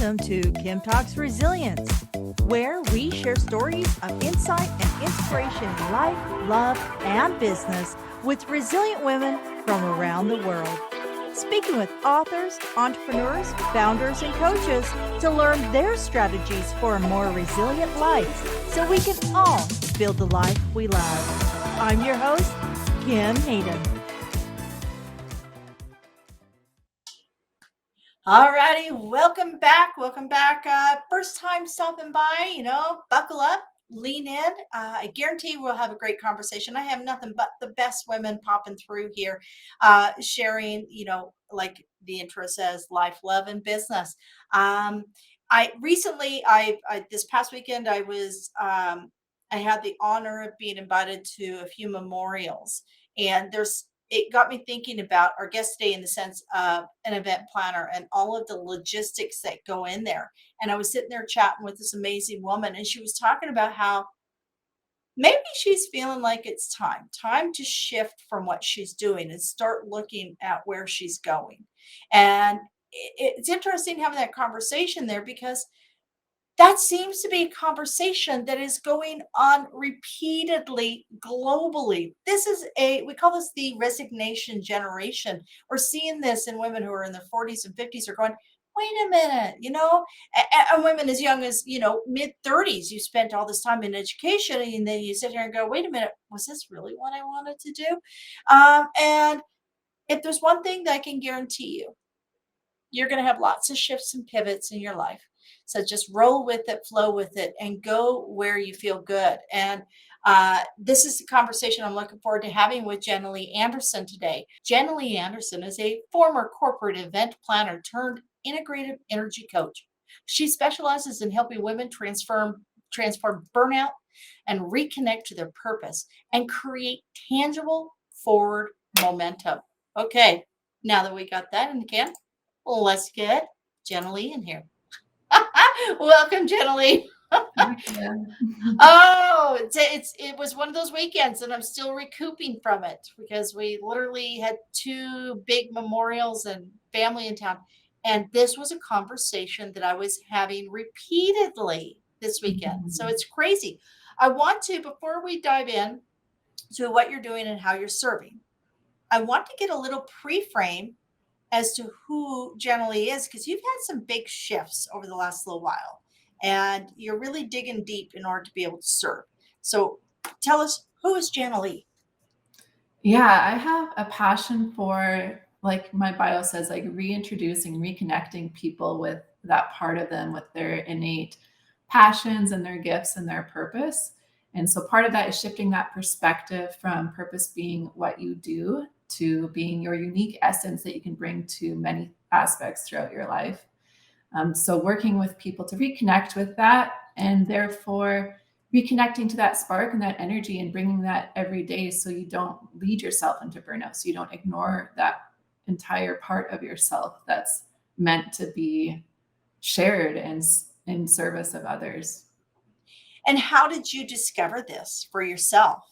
Welcome to Kim Talks Resilience, where we share stories of insight and inspiration in life, love, and business with resilient women from around the world. Speaking with authors, entrepreneurs, founders, and coaches to learn their strategies for a more resilient life so we can all build the life we love. I'm your host, Kim Hayden. Alrighty, welcome back. First time stopping by, buckle up, lean in. I guarantee we'll have a great conversation. I have nothing but the best women popping through here, sharing, like the intro says, life, love, and business. This past weekend, I had the honor of being invited to a few memorials, and it got me thinking about our guest today in the sense of an event planner and all of the logistics that go in there. And I was sitting there chatting with this amazing woman, and she was talking about how maybe she's feeling like it's time to shift from what she's doing and start looking at where she's going. And it's interesting having that conversation there because that seems to be a conversation that is going on repeatedly globally. We call this the resignation generation. We're seeing this in women who are in their 40s and 50s are going, wait a minute, and women as young as, mid 30s, you spent all this time in education and then you sit here and go, wait a minute, was this really what I wanted to do? And if there's one thing that I can guarantee you, you're going to have lots of shifts and pivots in your life. So just roll with it, flow with it, and go where you feel good. And this is the conversation I'm looking forward to having with Jenalee Anderson today. Jenalee Anderson is a former corporate event planner turned integrative energy coach. She specializes in helping women transform burnout and reconnect to their purpose and create tangible forward momentum. Okay, now that we got that in the can, let's get Jenalee in here. Welcome, Jenalee. Oh, it was one of those weekends, and I'm still recouping from it because we literally had two big memorials and family in town. And this was a conversation that I was having repeatedly this weekend. So it's crazy. I want to, before we dive in to what you're doing and how you're serving, I want to get a little pre-frame as to who Jenalee is, because you've had some big shifts over the last little while and you're really digging deep in order to be able to serve. So tell us, who is Jenalee? Yeah, I have a passion for, like my bio says, like reintroducing, reconnecting people with that part of them, with their innate passions and their gifts and their purpose. And so part of that is shifting that perspective from purpose being what you do to being your unique essence that you can bring to many aspects throughout your life. So working with people to reconnect with that, and therefore reconnecting to that spark and that energy and bringing that every day so you don't lead yourself into burnout, so you don't ignore that entire part of yourself that's meant to be shared and in service of others. And how did you discover this for yourself?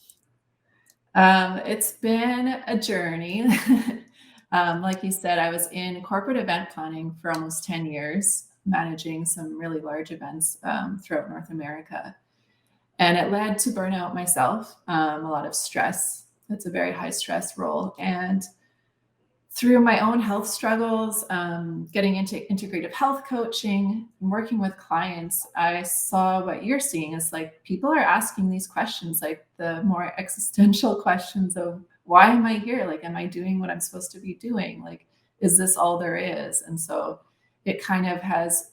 It's been a journey. Like you said, I was in corporate event planning for almost 10 years, managing some really large events throughout North America. And it led to burnout myself, a lot of stress. It's a very high stress role. And through my own health struggles, getting into integrative health coaching, and working with clients, I saw what you're seeing is like people are asking these questions, like the more existential questions of why am I here? Like, am I doing what I'm supposed to be doing? Like, is this all there is? And so it kind of has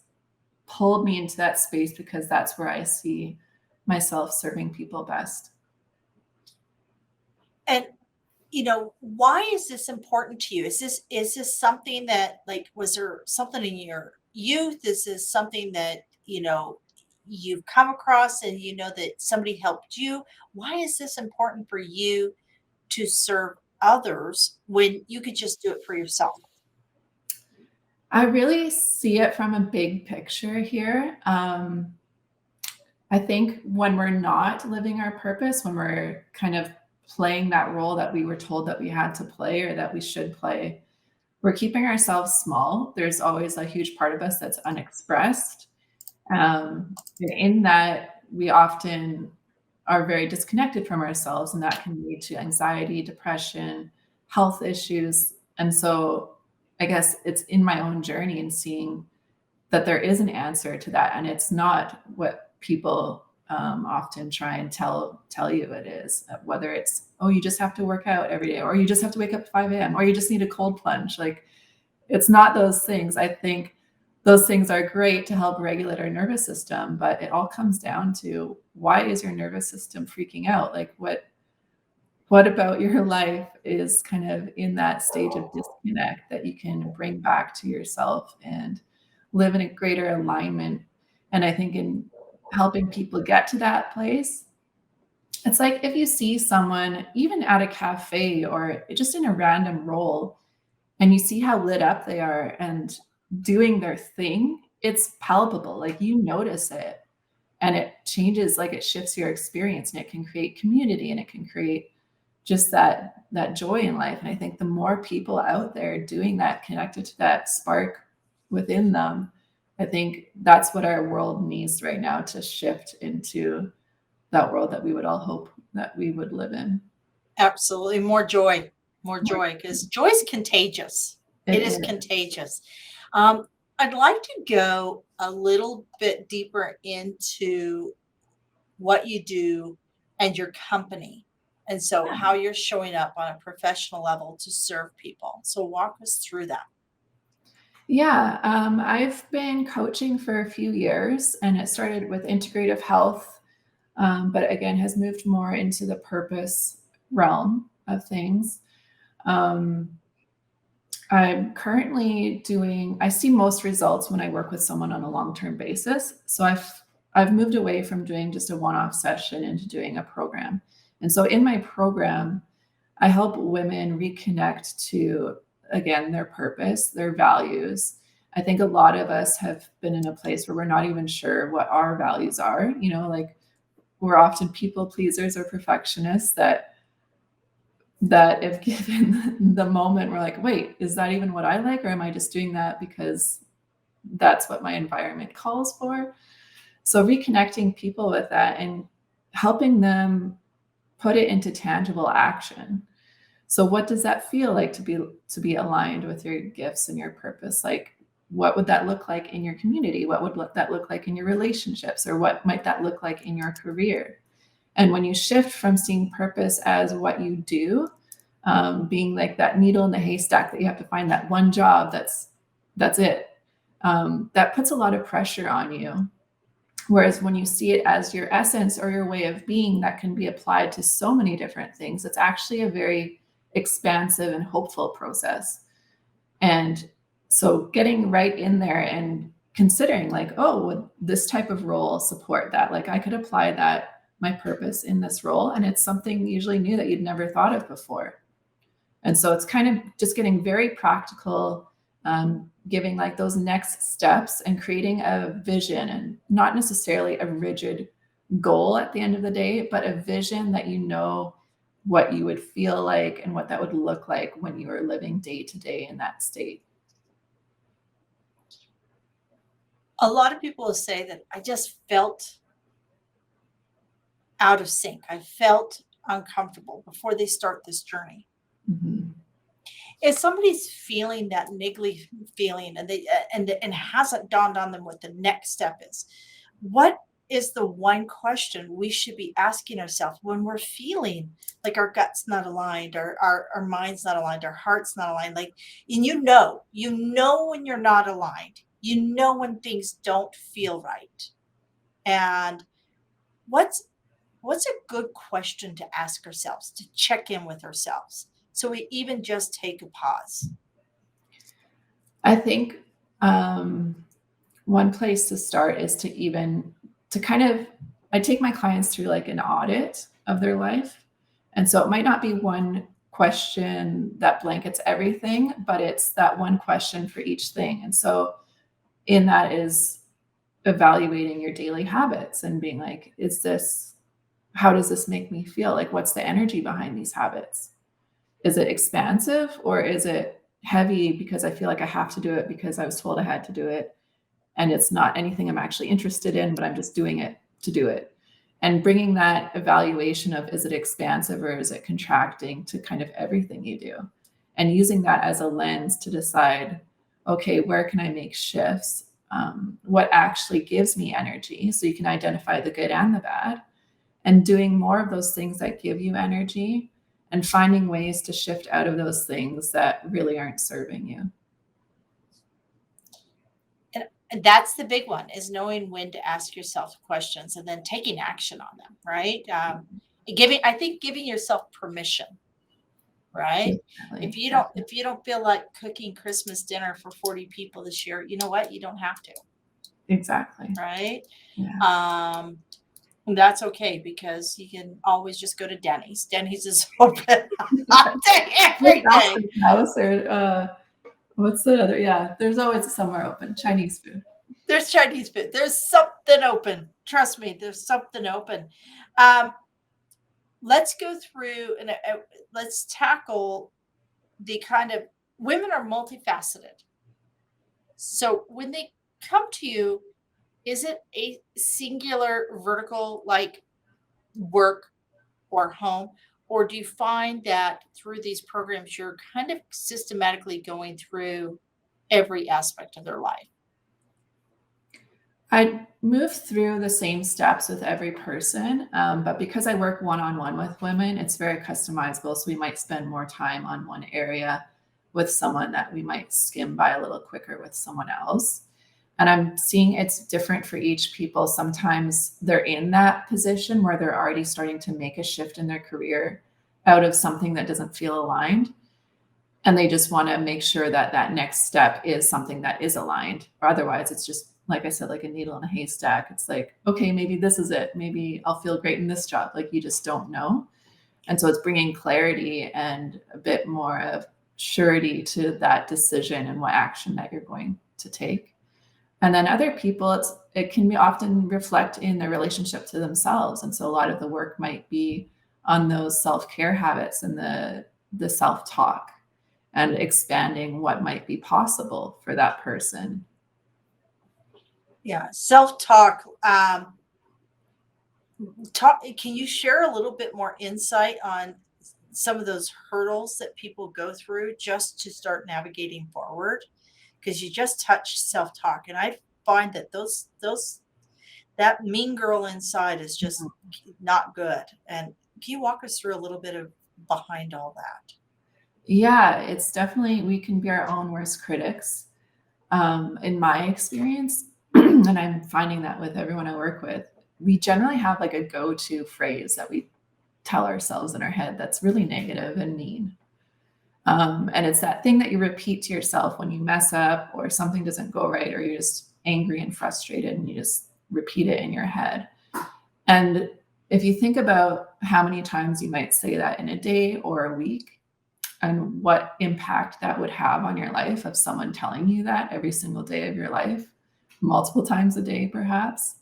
pulled me into that space because that's where I see myself serving people best. And why is this important to you? Is this something that, like, was there something in your youth? Is this something that, you've come across and that somebody helped you? Why is this important for you to serve others when you could just do it for yourself? I really see it from a big picture here. I think when we're not living our purpose, when we're kind of playing that role that we were told that we had to play or that we should play, we're keeping ourselves small. There's always a huge part of us that's unexpressed. And in that, we often are very disconnected from ourselves, and that can lead to anxiety, depression, health issues. And so I guess it's in my own journey and seeing that there is an answer to that, and it's not what people often try and tell you it is. Whether it's, oh, you just have to work out every day, or you just have to wake up at 5 a.m., or you just need a cold plunge. Like, it's not those things. I think those things are great to help regulate our nervous system, but it all comes down to, why is your nervous system freaking out? Like, what about your life is kind of in that stage of disconnect that you can bring back to yourself and live in a greater alignment? And I think in helping people get to that place, it's like if you see someone, even at a cafe or just in a random role, and you see how lit up they are and doing their thing, it's palpable. Like, you notice it, and it changes, like, it shifts your experience, and it can create community, and it can create just that joy in life. And I think the more people out there doing that, connected to that spark within them, I think that's what our world needs right now, to shift into that world that we would all hope that we would live in. Absolutely. More More- joy, because joy is contagious. It It is is. contagious. Um, I'd like to go a little bit deeper into what you do and your company. And so how you're showing up on a professional level to serve people. So walk us through that. Yeah, I've been coaching for a few years, and it started with integrative health, but again has moved more into the purpose realm of things. Um, I'm currently doing, I see most results when I work with someone on a long-term basis. So I've moved away from doing just a one-off session into doing a program. And so in my program, I help women reconnect to, again, their purpose, their values. I think a lot of us have been in a place where we're not even sure what our values are. Like, we're often people pleasers or perfectionists that if given the moment, we're like, wait, is that even what I like? Or am I just doing that because that's what my environment calls for? So reconnecting people with that and helping them put it into tangible action. So what does that feel like to be aligned with your gifts and your purpose? Like, what would that look like in your community? What would that look like in your relationships? Or what might that look like in your career? And when you shift from seeing purpose as what you do, being like that needle in the haystack that you have to find that one job that's it, that puts a lot of pressure on you. Whereas when you see it as your essence or your way of being that can be applied to so many different things, it's actually a very expansive and hopeful process. And so getting right in there and considering, like, oh, would this type of role support that? Like, I could apply that, my purpose in this role, and it's something usually new that you'd never thought of before. And so it's kind of just getting very practical, giving like those next steps and creating a vision, and not necessarily a rigid goal at the end of the day, but a vision that what you would feel like and what that would look like when you are living day to day in that state. A lot of people will say that I just felt out of sync. I felt uncomfortable before they start this journey. Mhm. If somebody's feeling that niggly feeling and and hasn't dawned on them what the next step is, what is the one question we should be asking ourselves when we're feeling like our gut's not aligned, or our mind's not aligned, our heart's not aligned? Like, and you know when you're not aligned, you know when things don't feel right. And what's what's a good question to ask ourselves, to check in with ourselves, so we even just take a pause? I think one place to start is to kind of, I take my clients through like an audit of their life. And so it might not be one question that blankets everything, but it's that one question for each thing. And so in that is evaluating your daily habits and being like, how does this make me feel? Like, what's the energy behind these habits? Is it expansive, or is it heavy because I feel like I have to do it because I was told I had to do it. And it's not anything I'm actually interested in, but I'm just doing it to do it. And bringing that evaluation of, is it expansive or is it contracting, to kind of everything you do, and using that as a lens to decide, okay, where can I make shifts? What actually gives me energy? So you can identify the good and the bad, and doing more of those things that give you energy, and finding ways to shift out of those things that really aren't serving you. And that's the big one, is knowing when to ask yourself questions and then taking action on them, right? I think giving yourself permission, right? Definitely, definitely. If you don't feel like cooking Christmas dinner for 40 people this year, you know what? You don't have to, Exactly. right? Yeah. Um, and that's okay, because you can always just go to Denny's. Denny's is open all day, every day. McDonald's house, or what's the other? Yeah, there's always somewhere open. Chinese food. There's Chinese food. There's something open. Trust me, there's something open. Um, let's go through and let's tackle the kind of, women are multifaceted. So when they come to you, is it a singular vertical, like work or home? Or do you find that through these programs, you're kind of systematically going through every aspect of their life? I move through the same steps with every person, but because I work one on one with women, it's very customizable. So we might spend more time on one area with someone that we might skim by a little quicker with someone else. And I'm seeing it's different for each people. Sometimes they're in that position where they're already starting to make a shift in their career out of something that doesn't feel aligned. And they just want to make sure that that next step is something that is aligned. Or otherwise, it's just, like I said, like a needle in a haystack. It's like, okay, maybe this is it. Maybe I'll feel great in this job. Like, you just don't know. And so it's bringing clarity and a bit more of surety to that decision and what action that you're going to take. And then other people, it can be often reflect in their relationship to themselves. And so a lot of the work might be on those self-care habits and the self-talk, and expanding what might be possible for that person. Yeah, self-talk. Talk. Can you share a little bit more insight on some of those hurdles that people go through just to start navigating forward? Because you just touched self-talk, and I find that those that mean girl inside is just not good. And can you walk us through a little bit of behind all that? Yeah, it's definitely, we can be our own worst critics. In my experience, and I'm finding that with everyone I work with, we generally have like a go-to phrase that we tell ourselves in our head that's really negative and mean. And it's that thing that you repeat to yourself when you mess up or something doesn't go right, or you're just angry and frustrated, and you just repeat it in your head. And if you think about how many times you might say that in a day or a week, and what impact that would have on your life, of someone telling you that every single day of your life, multiple times a day, perhaps,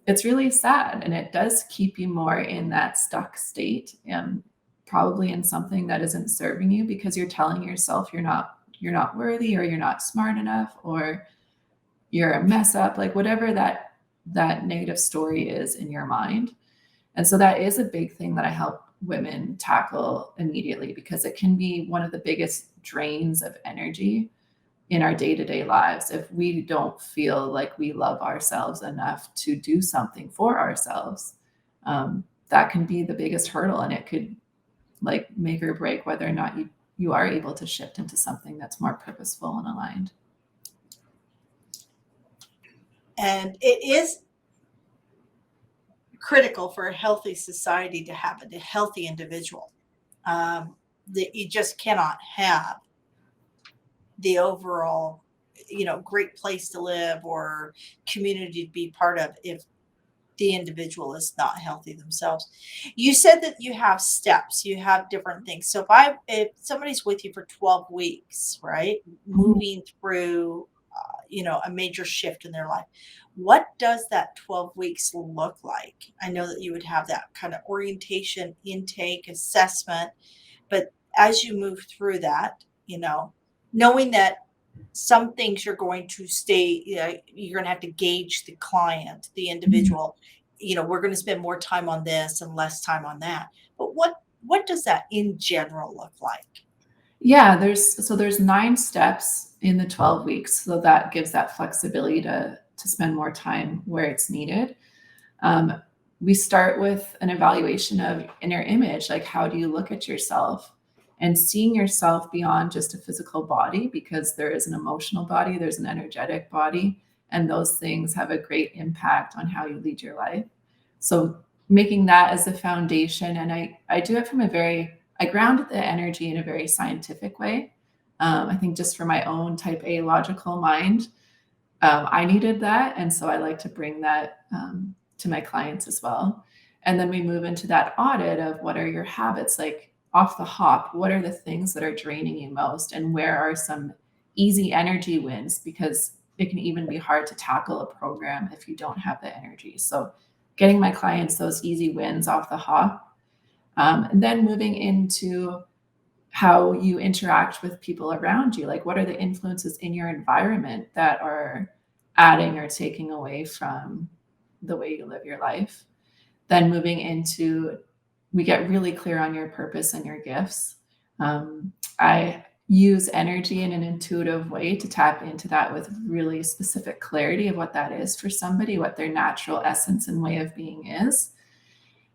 it's really sad. And it does keep you more in that stuck state, and probably in something that isn't serving you, because you're telling yourself you're not worthy, or you're not smart enough, or you're a mess up, like whatever that negative story is in your mind. And so that is a big thing that I help women tackle immediately, because it can be one of the biggest drains of energy in our day-to-day lives. If we don't feel like we love ourselves enough to do something for ourselves, that can be the biggest hurdle, and it could like make or break whether or not you are able to shift into something that's more purposeful and aligned. And it is critical for a healthy society to have a healthy individual. That you just cannot have the overall, great place to live or community to be part of if the individual is not healthy themselves. You said that you have steps, you have different things. So if somebody's with you for 12 weeks, right, Mhm. moving through a major shift in their life, what does that 12 weeks look like? I know that you would have that kind of orientation, intake, assessment, but as you move through that, knowing that some things you're going to stay, you're going to have to gauge the client, the Mhm. individual. We're going to spend more time on this and less time on that. But what does that in general look like? Yeah, there's 9 steps in the 12 weeks, so that gives that flexibility to spend more time where it's needed. Um, we start with an evaluation of inner image, like how do you look at yourself? And seeing yourself beyond just a physical body, because there is an emotional body, there's an energetic body, and those things have a great impact on how you lead your life. So making that as a foundation, and I do it from I ground the energy in a very scientific way. I think just for my own type A logical mind, I needed that. And so I like to bring that to my clients as well. And then we move into that audit of what are your habits, like off the hop, what are the things that are draining you most? And where are some easy energy wins? Because it can even be hard to tackle a program if you don't have the energy. So getting my clients those easy wins off the hop. And then moving into how you interact with people around you. Like, what are the influences in your environment that are adding or taking away from the way you live your life? Then moving into, we get really clear on your purpose and your gifts. I use energy in an intuitive way to tap into that with really specific clarity of what that is for somebody, what their natural essence and way of being is.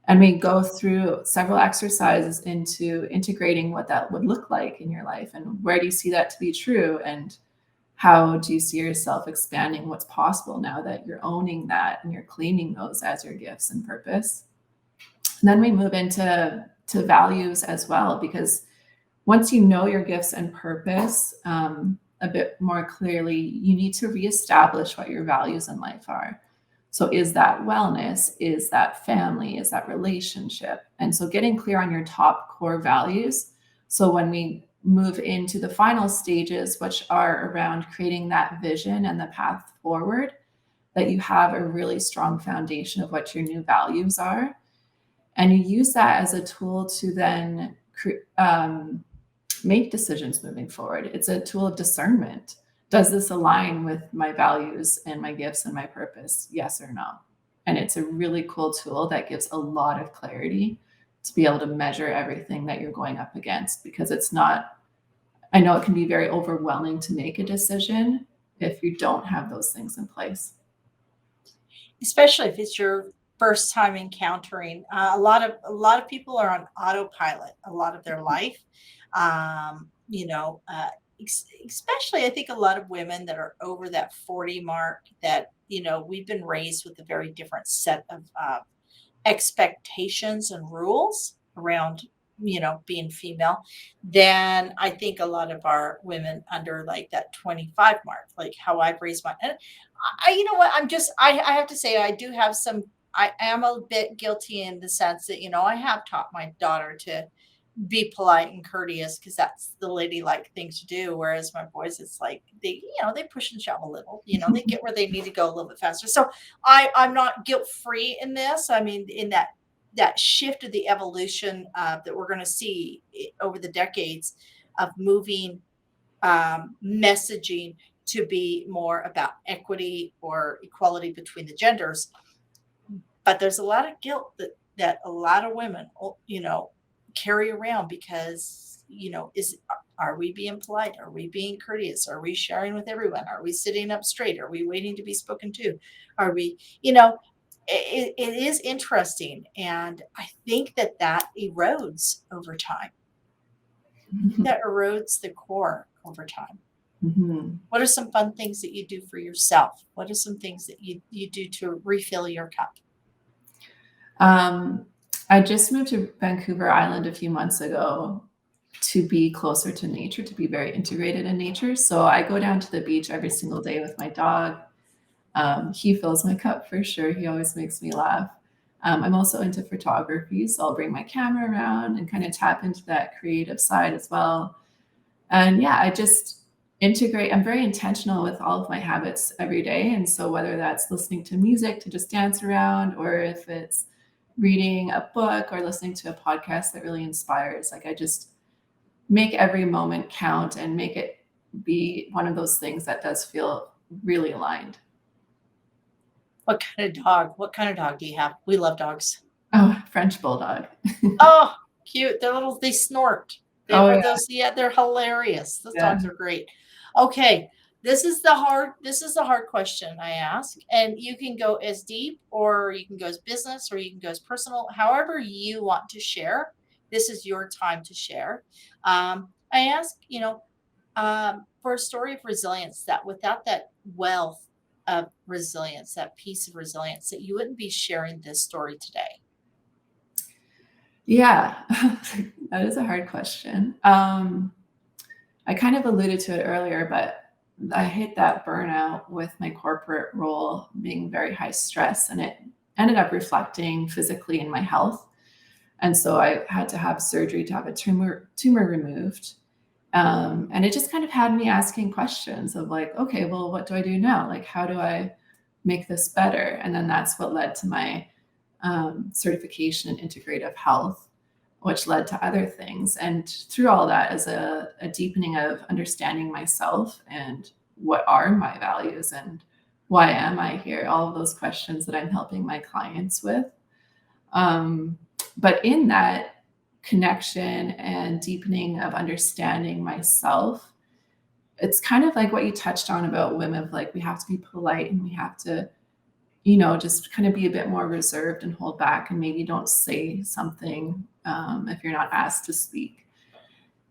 And we go through several exercises into integrating what that would look like in your life and where do you see that to be true and how do you see yourself expanding what's possible now that you're owning that and you're claiming those as your gifts and purpose. And then we move into values as well, because once you know your gifts and purpose a bit more clearly, you need to reestablish what your values in life are. So, is that wellness? Is that family? Is that relationship? And so, getting clear on your top core values. So, when we move into the final stages, which are around creating that vision and the path forward, that you have a really strong foundation of what your new values are. And you use that as a tool to then make decisions moving forward. It's a tool of discernment. Does this align with my values and my gifts and my purpose? Yes or no? And it's a really cool tool that gives a lot of clarity to be able to measure everything that you're going up against, because it's not, I know it can be very overwhelming to make a decision if you don't have those things in place. Especially if it's your first time encountering, a lot of people are on autopilot a lot of their life. Especially I think a lot of women that are over that 40 mark, that we've been raised with a very different set of expectations and rules around being female than I think a lot of our women under like that 25 mark, like how I've raised my. And you know what, I have to say I do have some. I am a bit guilty in the sense that I have taught my daughter to be polite and courteous because that's the ladylike thing to do. Whereas my boys, it's like they push and shove a little. They get where they need to go a little bit faster. So I'm not guilt free in this. I mean, in that shift of the evolution that we're going to see over the decades of moving messaging to be more about equity or equality between the genders. But there's a lot of guilt that a lot of women, carry around because, is are we being polite? Are we being courteous? Are we sharing with everyone? Are we sitting up straight? Are we waiting to be spoken to? Are we, it is interesting. And I think that erodes over time. I think that erodes the core over time. Mhm. What are some fun things that you do for yourself? What are some things that you do to refill your cup? Um, I just moved to Vancouver Island a few months ago to be closer to nature, to be very integrated in nature. So I go down to the beach every single day with my dog. He fills my cup for sure. He always makes me laugh. I'm also into photography, so I'll bring my camera around and kind of tap into that creative side as well. And yeah, I just integrate, I'm very intentional with all of my habits every day. And so whether that's listening to music to just dance around, or if it's reading a book or listening to a podcast that really inspires, like I just make every moment count and make it be one of those things that does feel really aligned. What kind of dog? What kind of dog do you have? We love dogs. Oh, French bulldog. Oh, cute. They snort. They Oh are yeah, those, yeah, they're hilarious. Those yeah. dogs are great. Okay. This is the hard question I ask. And you can go as deep or you can go as business or you can go as personal, however you want to share. This is your time to share. I ask, for a story of resilience that without that wealth of resilience, that piece of resilience, that you wouldn't be sharing this story today. Yeah, that is a hard question. I kind of alluded to it earlier, but I hit that burnout with my corporate role being very high stress, and it ended up reflecting physically in my health. And so I had to have surgery to have a tumor removed. And it just kind of had me asking questions of like, okay, well, what do I do now? Like, how do I make this better? And then that's what led to my certification in integrative health, which led to other things. And through all that is a deepening of understanding myself and what are my values and why am I here? All of those questions that I'm helping my clients with. Um, but in that connection and deepening of understanding myself, it's kind of like what you touched on about women of like we have to be polite and we have to, just kind of be a bit more reserved and hold back and maybe don't say something if you're not asked to speak.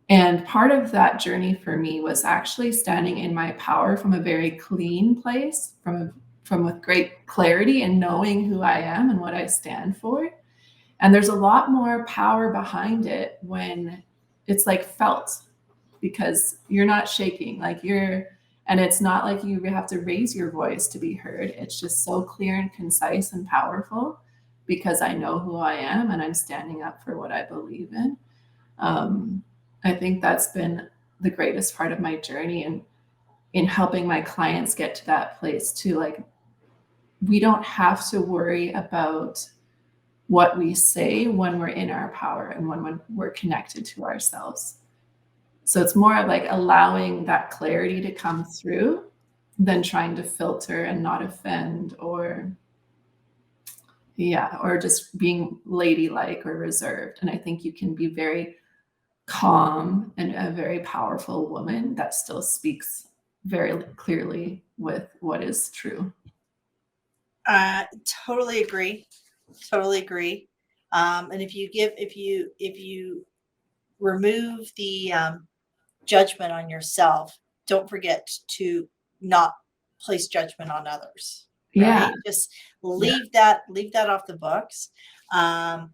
And part of that journey for me was actually standing in my power from a very clean place, from with great clarity and knowing who I am and what I stand for. And there's a lot more power behind it when it's like felt because you're not shaking, and it's not like you have to raise your voice to be heard. It's just so clear and concise and powerful because I know who I am and I'm standing up for what I believe in. Um, I think that's been the greatest part of my journey and in helping my clients get to that place too. Like, we don't have to worry about what we say when we're in our power and when we're connected to ourselves. So it's more of like allowing that clarity to come through than trying to filter and not offend or yeah, or just being ladylike or reserved. And I think you can be very calm and a very powerful woman that still speaks very clearly with what is true. Totally agree. Totally agree. And if you remove the judgment on yourself, don't forget to not place judgment on others. Yeah. Right? Just Yeah. leave that off the books. Um,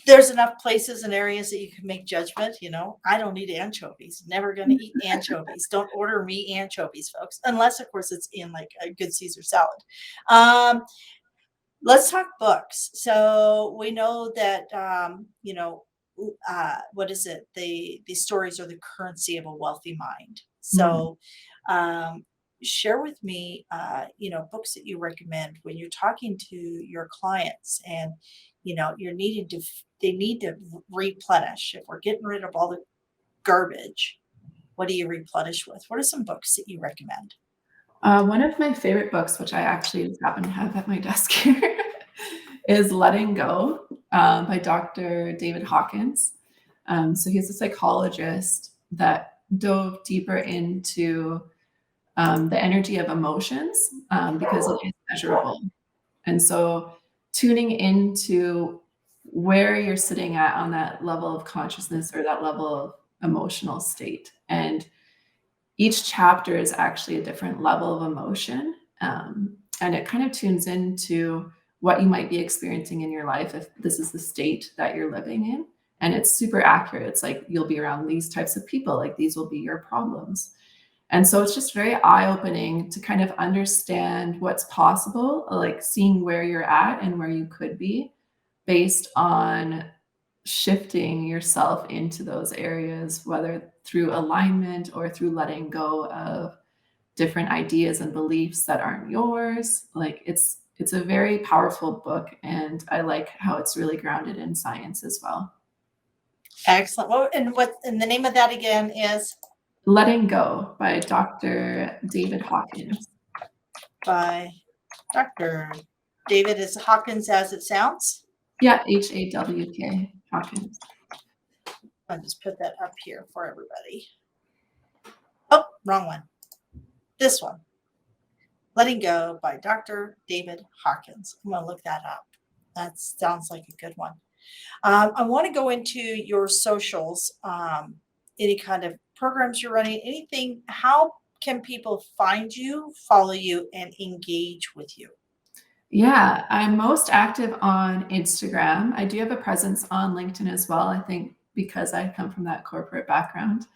there's enough places and areas that you can make judgment. I don't need anchovies. Never going to eat anchovies. Don't order me anchovies, folks, unless of course it's in like a good Caesar salad. Um, let's talk books. So we know that what is it? The stories are the currency of a wealthy mind. Mm. So share with me, books that you recommend when you're talking to your clients and you're needing to they need to replenish. If we're getting rid of all the garbage, what do you replenish with? What are some books that you recommend? One of my favorite books, which I actually just happen to have at my desk here, is Letting Go by Dr. David Hawkins. So he's a psychologist that dove deeper into the energy of emotions because it is measurable. And so tuning into where you're sitting at on that level of consciousness or that level of emotional state. And each chapter is actually a different level of emotion. And it kind of tunes into what you might be experiencing in your life if this is the state that you're living in. And it's super accurate. It's like you'll be around these types of people, like these will be your problems. And so it's just very eye-opening to kind of understand what's possible, like seeing where you're at and where you could be based on shifting yourself into those areas, whether through alignment or through letting go of different ideas and beliefs that aren't yours. Like it's a very powerful book and I like how it's really grounded in science as well. Excellent. And the name of that again is Letting Go by Dr. David Hawkins. by Dr. David is Hawkins as it sounds. Yeah, Hawk, Hawkins. I'll just put that up here for everybody. Oh, wrong one. This one. Letting Go by Dr. David Hawkins. I'm going to look that up. That sounds like a good one. I want to go into your socials, any kind of programs you're running, anything. How can people find you, follow you, and engage with you? Yeah, I'm most active on Instagram. I do have a presence on LinkedIn as well, I think because I come from that corporate background.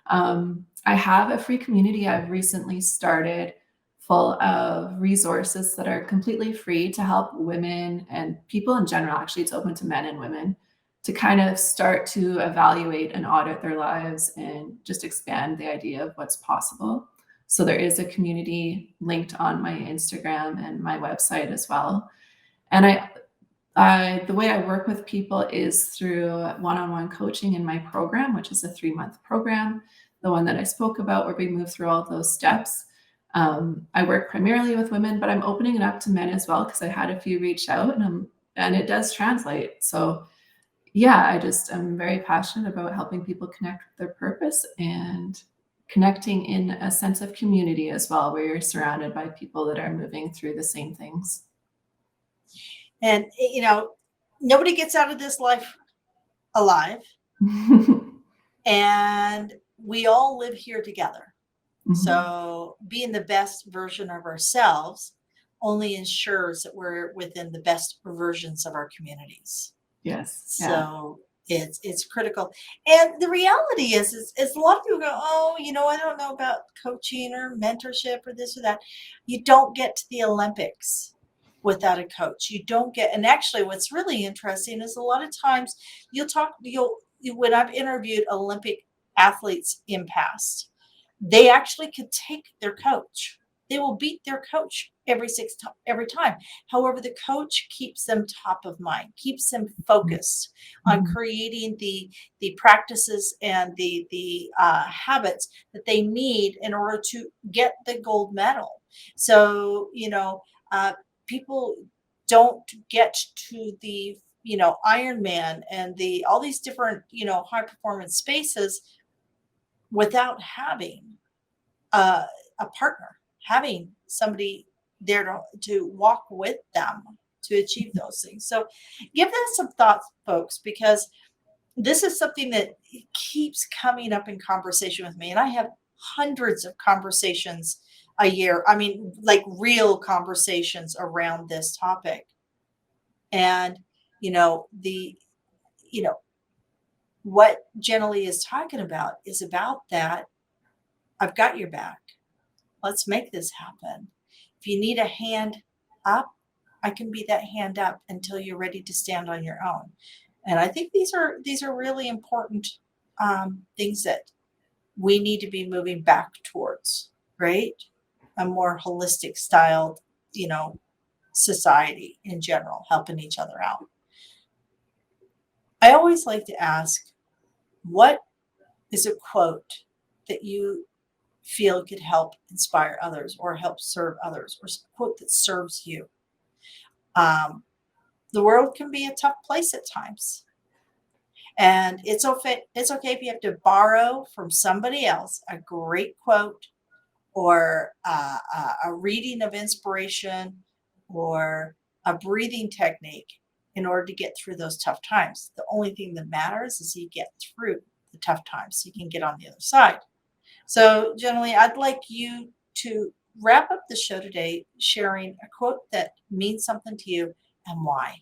I have a free community I've recently started full of resources that are completely free to help women and people in general. Actually, it's open to men and women to kind of start to evaluate and audit their lives and just expand the idea of what's possible. So there is a community linked on my Instagram and my website as well. And the way I work with people is through one-on-one coaching in my program, which is a 3-month program, the one that I spoke about, where we move through all of those steps. I work primarily with women, but I'm opening it up to men as well because I had a few reach out, and it does translate. So yeah, I'm very passionate about helping people connect with their purpose and connecting in a sense of community as well, where you're surrounded by people that are moving through the same things. And, nobody gets out of this life alive, and we all live here together. Mhm. So being the best version of ourselves only ensures that we're within the best versions of our communities. Yes. Yeah. So it's critical. And the reality is a lot of people go, oh, I don't know about coaching or mentorship or this or that. You don't get to the Olympics without a coach. You don't get, and actually what's really interesting is a lot of times when I've interviewed Olympic athletes in past, they actually could take their coach. They will beat their coach every time. However, the coach keeps them top of mind, keeps them focused on creating the practices and the habits that they need in order to get the gold medal. So people don't get to the Ironman and all these different high performance spaces without having a partner, having somebody there to walk with them to achieve those things. So give that some thoughts, folks, because this is something that keeps coming up in conversation with me. And I have hundreds of conversations a year. I mean, like real conversations around this topic. And, you know, what Jenalee is talking about is about that. I've got your back. Let's make this happen. If you need a hand up, I can be that hand up until you're ready to stand on your own. And I think these are really important things that we need to be moving back towards, right? A more holistic styled, society in general, helping each other out. I always like to ask, what is a quote that you feel could help inspire others or help serve others, or a quote that serves you? Um, the world can be a tough place at times. And it's okay. It's okay if you have to borrow from somebody else a great quote or a reading of inspiration or a breathing technique in order to get through those tough times. The only thing that matters is you get through the tough times so you can get on the other side. So, Jenalee, I'd like you to wrap up the show today sharing a quote that means something to you and why.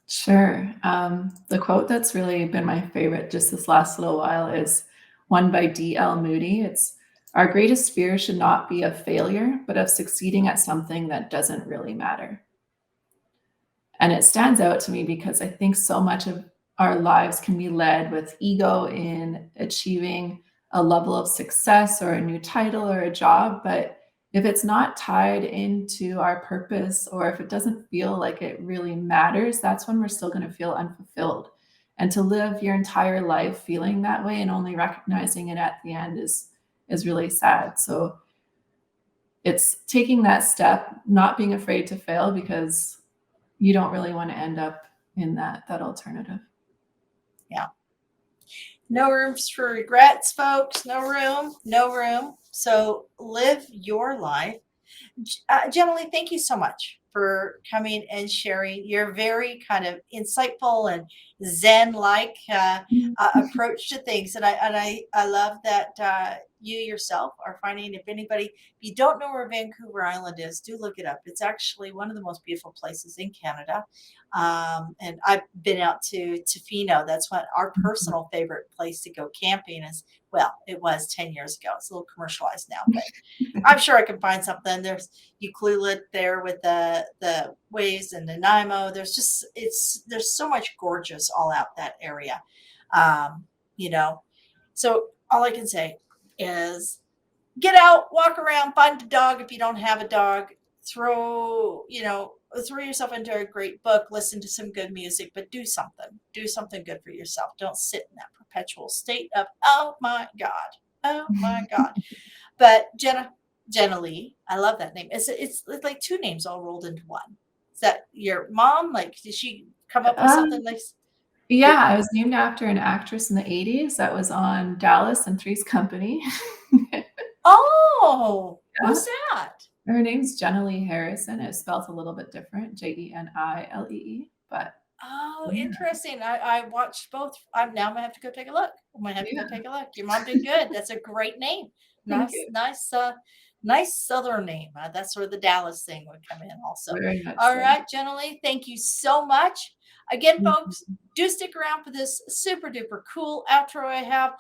Sure. The quote that's really been my favorite just this last little while is one by D.L. Moody. It's, "Our greatest fear should not be of failure, but of succeeding at something that doesn't really matter." And it stands out to me because I think so much of our lives can be led with ego in achieving a level of success or a new title or a job. But if it's not tied into our purpose, or if it doesn't feel like it really matters, that's when we're still going to feel unfulfilled. And to live your entire life feeling that way and only recognizing it at the end is really sad. So it's taking that step, not being afraid to fail, because you don't really want to end up in that alternative. Yeah. No rooms for regrets, folks. No room. No room. So live your life. Jenalee, thank you so much for coming and sharing your very kind of insightful and Zen-like approach to things. And I love that you yourself are finding, if anybody, if you don't know where Vancouver Island is, do look it up. It's actually one of the most beautiful places in Canada. And I've been out to Tofino. That's what our personal favorite place to go camping is. Well, it was 10 years ago. It's a little commercialized now, but I'm sure I can find something. There's Ucluelet there with the waves and Nanaimo. There's so much gorgeous all out that area. You know, so all I can say is get out, walk around, find a dog if you don't have a dog, throw yourself into a great book, listen to some good music, but do something good for yourself. Don't sit in that perpetual state of, oh my God. But Jenalee, I love that name. It's like two names all rolled into one. Is that your mom? Like, did she come up with something like? Yeah, I was named after an actress in the 80s that was on Dallas and Three's Company. Oh, Yeah. who's that? Her name's Jenalee Harrison. It's spelled a little bit different, Jenilee, but Oh, yeah. interesting. I watched both. I'm gonna have to go take a look. I'm gonna have to go take a look. Your mom did good. That's a great name. Thank Nice, you. nice Southern name. That's where the Dallas thing would come in also. Very much All so. right, Jenalee, thank you so much. Again, Mhm. folks, do stick around for this super duper cool outro I have.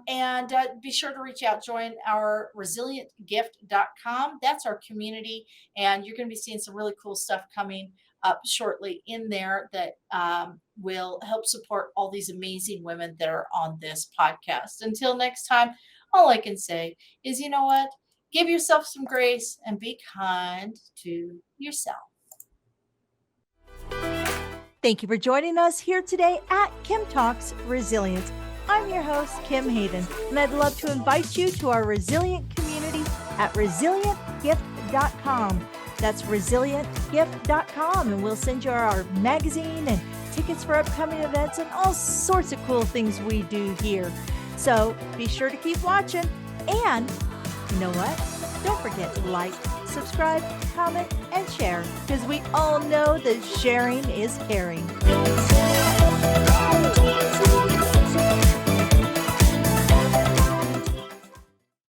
And be sure to reach out, join our resilientgift.com. That's our community. And you're going to be seeing some really cool stuff coming up shortly in there that will help support all these amazing women that are on this podcast. Until next time, all I can say is, you know what? Give yourself some grace and be kind to yourself. Thank you for joining us here today at Kim Talks Resilience. I'm your host, Kim Hayden, and I'd love to invite you to our resilient community at resilientgift.com. That's resilientgift.com, and we'll send you our magazine and tickets for upcoming events and all sorts of cool things we do here. So be sure to keep watching, and you know what? Don't forget to like, subscribe, comment, and share, because we all know that sharing is caring.